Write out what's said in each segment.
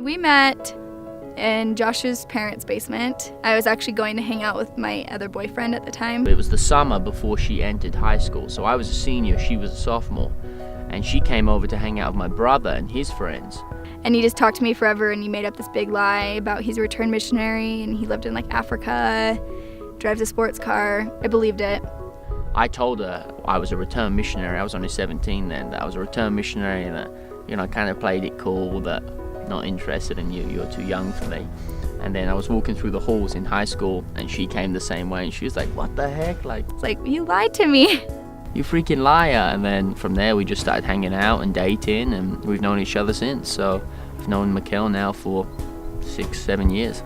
We met in Josh's parents' basement. I was actually going to hang out with my other boyfriend at the time. It was the summer before she entered high school, so I was a senior, she was a sophomore, and she came over to hang out with my brother and his friends. And he just talked to me forever, and he made up this big lie about he's a returned missionary and he lived in like Africa, drives a sports car. I believed it. I told her I was a returned missionary. I was only 17 then, that I was a returned missionary, and I kind of played it cool, that not interested in you, you're too young for me. And then I was walking through the halls in high school, and she came the same way, and she was like, what the heck? It's like, you lied to me. You freaking liar. And then from there we just started hanging out and dating, and we've known each other since. So I've known Maquel now for 6-7 years.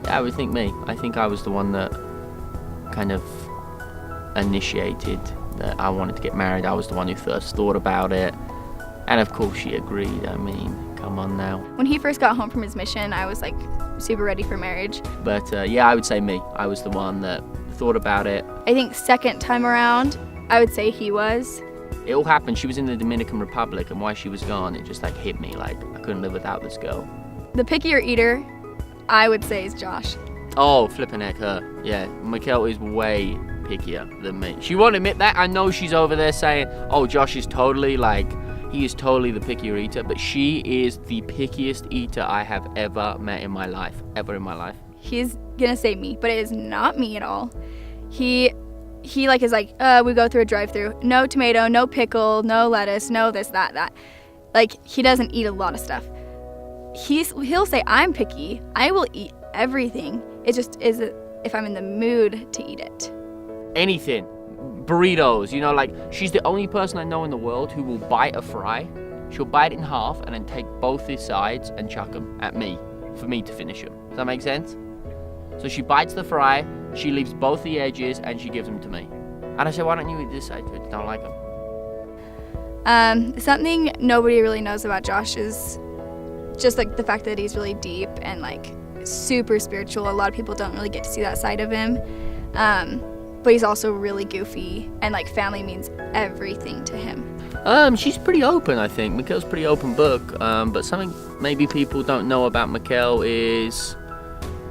Yeah, I would think me. I think I was the one that kind of initiated that I wanted to get married. I was the one who first thought about it, and of course she agreed. I mean, come on now. When he first got home from his mission, I was like super ready for marriage. But yeah, I would say me. I was the one that thought about it. I think second time around, I would say he was. It all happened. She was in the Dominican Republic, and while she was gone, it just like hit me like I couldn't live without this girl. The pickier eater, I would say, is Josh. Oh, flipping heck, her. Yeah, Maquel is way pickier than me. She won't admit that. I know she's over there saying, oh, Josh is totally he is totally the pickier eater, but she is the pickiest eater I have ever met in my life, He's gonna say me, but it is not me at all. He is like, we go through a drive-through, no tomato, no pickle, no lettuce, no this, that. Like, he doesn't eat a lot of stuff. He'll say, I'm picky, I will eat everything. It just is if I'm in the mood to eat it. Anything. Burritos, she's the only person I know in the world who will bite a fry. She'll bite it in half and then take both the sides and chuck them at me for me to finish them. Does that make sense? So she bites the fry, she leaves both the edges, and she gives them to me. And I say, why don't you eat this side? I don't like them. Something nobody really knows about Josh is just like the fact that he's really deep and like super spiritual. A lot of people don't really get to see that side of him. But he's also really goofy, and like family means everything to him. She's pretty open, I think. Maquel's a pretty open book, but something maybe people don't know about Maquel is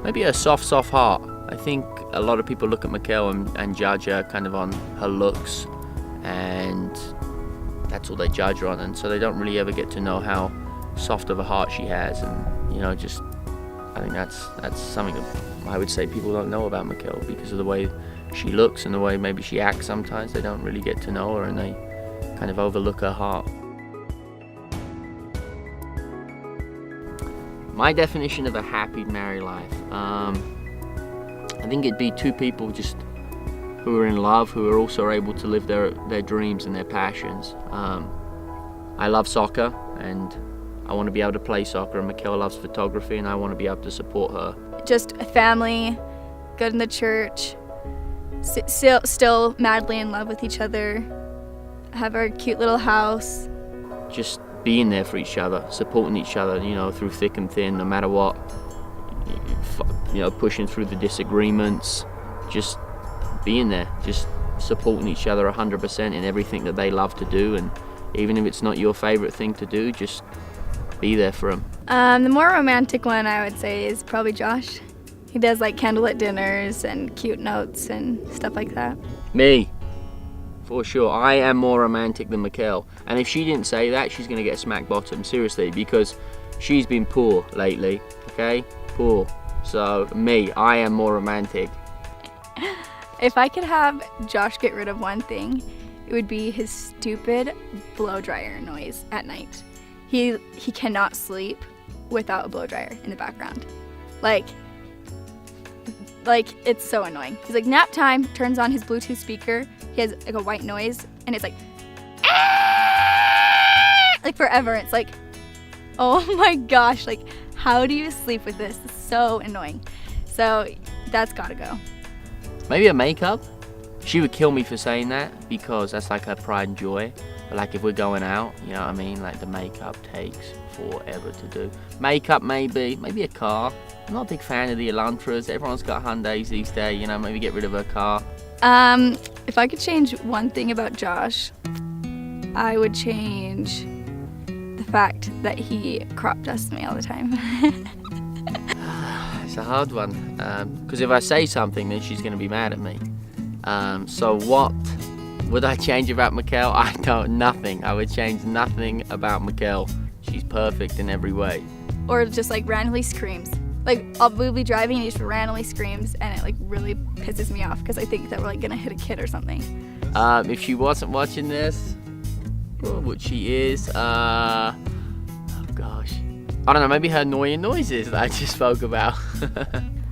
maybe a soft heart. I think a lot of people look at Maquel and judge her kind of on her looks, and that's all they judge her on, and so they don't really ever get to know how soft of a heart she has, and just I think that's something that I would say people don't know about Maquel because of the way she looks and the way maybe she acts sometimes. They don't really get to know her, and they kind of overlook her heart. My definition of a happy married life, I think it'd be two people just who are in love, who are also able to live their dreams and their passions. I love soccer, and I want to be able to play soccer, and Maquel loves photography, and I want to be able to support her. Just a family, good in the church, still madly in love with each other, have our cute little house. Just being there for each other, supporting each other, through thick and thin, no matter what. Pushing through the disagreements, just being there, just supporting each other 100% in everything that they love to do, and even if it's not your favorite thing to do, just be there for them. The more romantic one, I would say, is probably Josh. He does like candlelit dinners and cute notes and stuff like that. Me, for sure. I am more romantic than Maquel, and if she didn't say that, she's gonna get smack bottom, seriously, because she's been poor lately, okay? Poor. So me, I am more romantic. If I could have Josh get rid of one thing, it would be his stupid blow dryer noise at night. He cannot sleep without a blow dryer in the background. Like it's so annoying. He's like, nap time, turns on his Bluetooth speaker. He has like a white noise, and it's like, like forever. It's like, oh my gosh, like how do you sleep with this? It's so annoying. So that's gotta go. Maybe a makeup. She would kill me for saying that because that's like her pride and joy. But like if we're going out, you know what I mean? Like the makeup takes forever to do. Makeup maybe a car. I'm not a big fan of the Elantras. Everyone's got Hyundais these days, maybe get rid of her car. If I could change one thing about Josh, I would change fact that he crop dusts me all the time. It's a hard one, because if I say something, then she's going to be mad at me. So what would I change about Maquel? Nothing. I would change nothing about Maquel. She's perfect in every way. Or just like randomly screams. Like we'll be driving and he just randomly screams, and it like really pisses me off because I think that we're like gonna hit a kid or something. If she wasn't watching this, which she is, oh gosh, I don't know, maybe her annoying noises that I just spoke about.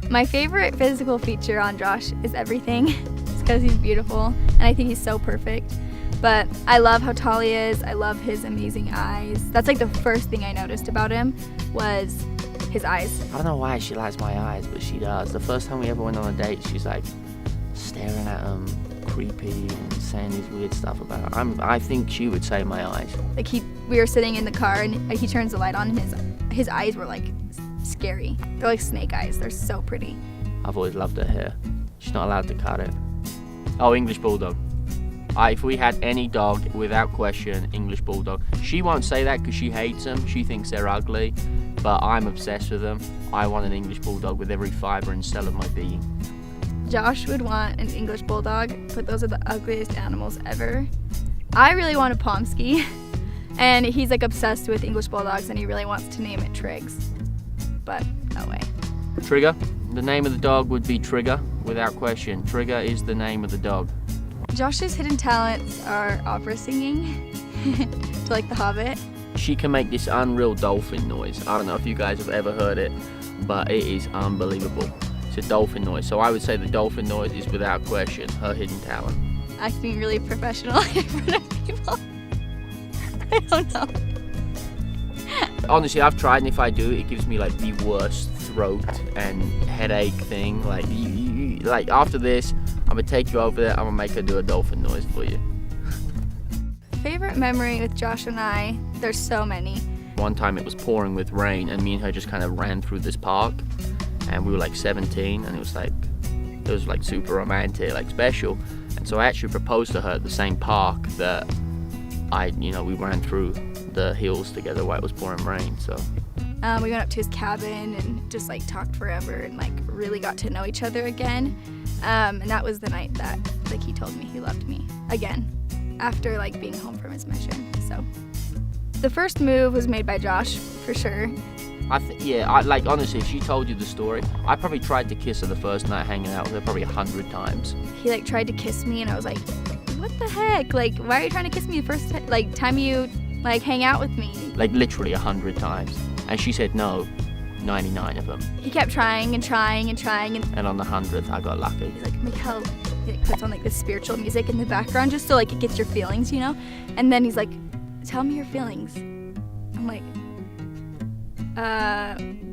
My favorite physical feature on Josh is everything. It's because he's beautiful, and I think he's so perfect. But I love how tall he is. I love his amazing eyes. That's like the first thing I noticed about him was his eyes. I don't know why she likes my eyes, but she does. The first time we ever went on a date, she's like staring at him, creepy, and saying these weird stuff about him. I think she would say my eyes. Like we were sitting in the car and he turns the light on and his eyes were like scary. They're like snake eyes. They're so pretty. I've always loved her hair. She's not allowed to cut it. Oh, English Bulldog. If we had any dog, without question, English Bulldog. She won't say that because she hates them. She thinks they're ugly, but I'm obsessed with them. I want an English Bulldog with every fiber and cell of my being. Josh would want an English Bulldog, but those are the ugliest animals ever. I really want a Pomsky, and he's like obsessed with English Bulldogs, and he really wants to name it Triggs, but no way. Trigger. The name of the dog would be Trigger, without question. Trigger is the name of the dog. Josh's hidden talents are opera singing, to like The Hobbit. She can make this unreal dolphin noise. I don't know if you guys have ever heard it, but it is unbelievable. It's a dolphin noise. So I would say the dolphin noise is without question her hidden talent. Acting really professional in front of people. I don't know. Honestly, I've tried, and if I do, it gives me like the worst throat and headache thing. Like, like after this, I'm gonna take you over there. I'm gonna make her do a dolphin noise for you. Favorite memory with Josh and I, there's so many. One time it was pouring with rain, and me and her just kind of ran through this park, and we were like 17, and it was like super romantic, like special. And so I actually proposed to her at the same park that we ran through the hills together while it was pouring rain. So we went up to his cabin and just like talked forever and like really got to know each other again. And that was the night that like he told me he loved me again after like being home from his mission. So the first move was made by Josh for sure. Honestly, if she told you the story, I probably tried to kiss her the first night hanging out with her probably 100 times. He like tried to kiss me and I was like, what the heck? Like, why are you trying to kiss me the first time you like hang out with me? Like literally 100 times. And she said no 99 of them. He kept trying and trying and trying. And on the 100th, I got lucky. He's like, Maquel, he like puts on like this spiritual music in the background just so like it gets your feelings, you know? And then he's like, tell me your feelings. I'm like,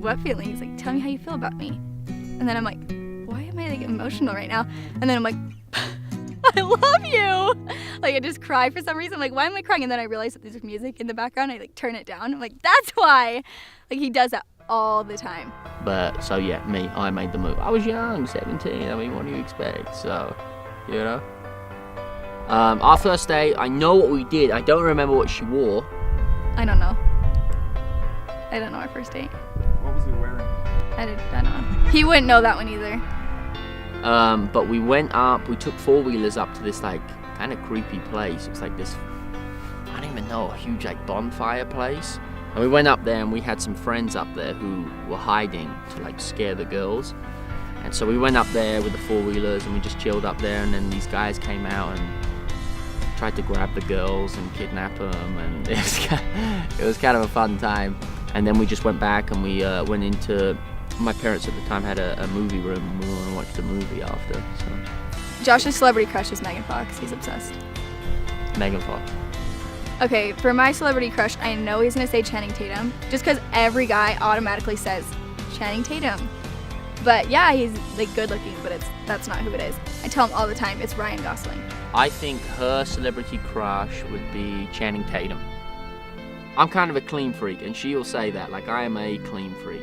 what feelings? Like, tell me how you feel about me. And then I'm like, why am I like emotional right now? And then I'm like, I love you. Like, I just cry for some reason. I'm like, why am I crying? And then I realize that there's music in the background. I like turn it down. I'm like, that's why. Like, he does that all the time. But so yeah, I made the move. I was young, 17. I mean, what do you expect? So, you know. Our first day, I know what we did. I don't remember what she wore. I don't know our first date. What was he wearing? I don't know. He wouldn't know that one either. But we went up, we took 4-wheelers up to this like kind of creepy place. It was like this, I don't even know, a huge like bonfire place. And we went up there and we had some friends up there who were hiding to like scare the girls. And so we went up there with the 4-wheelers and we just chilled up there, and then these guys came out and tried to grab the girls and kidnap them, and it was kind of a fun time. And then we just went back and we went into, my parents at the time had a movie room and we were going to watch the movie after. So. Josh's celebrity crush is Megan Fox. He's obsessed. Megan Fox. Okay, for my celebrity crush, I know he's going to say Channing Tatum, just because every guy automatically says Channing Tatum. But yeah, he's like good looking, but that's not who it is. I tell him all the time, it's Ryan Gosling. I think her celebrity crush would be Channing Tatum. I'm kind of a clean freak, and she'll say that, like I am a clean freak.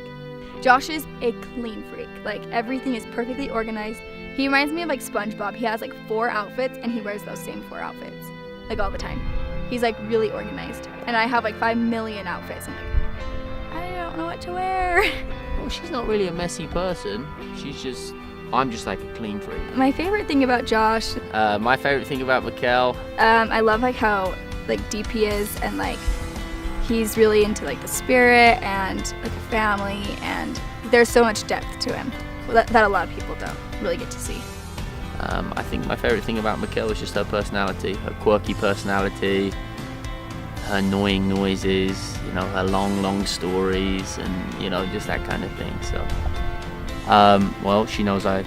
Josh is a clean freak. Like, everything is perfectly organized. He reminds me of like SpongeBob. He has like 4 outfits and he wears those same 4 outfits like all the time. He's like really organized, and I have like 5 million outfits. I'm like, I don't know what to wear. Well, she's not really a messy person. I'm just like a clean freak. My favorite thing about Josh, My favorite thing about Maquel, I love like how like deep he is, and like he's really into like the spirit and like a family, and there's so much depth to him that a lot of people don't really get to see. I think my favorite thing about Maquel is just her personality, her quirky personality, her annoying noises, her long stories, and just that kind of thing. So, well, she knows I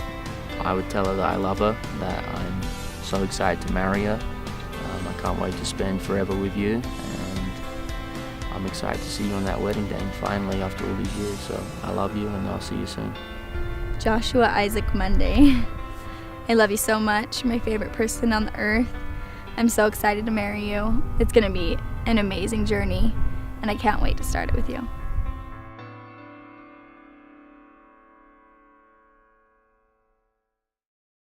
would tell her that I love her, that I'm so excited to marry her. I can't wait to spend forever with you, and I'm excited to see you on that wedding day, finally, after all these years. So I love you, and I'll see you soon. Joshua Isaac Monday. I love you so much. You're my favorite person on the earth. I'm so excited to marry you. It's gonna be an amazing journey, and I can't wait to start it with you.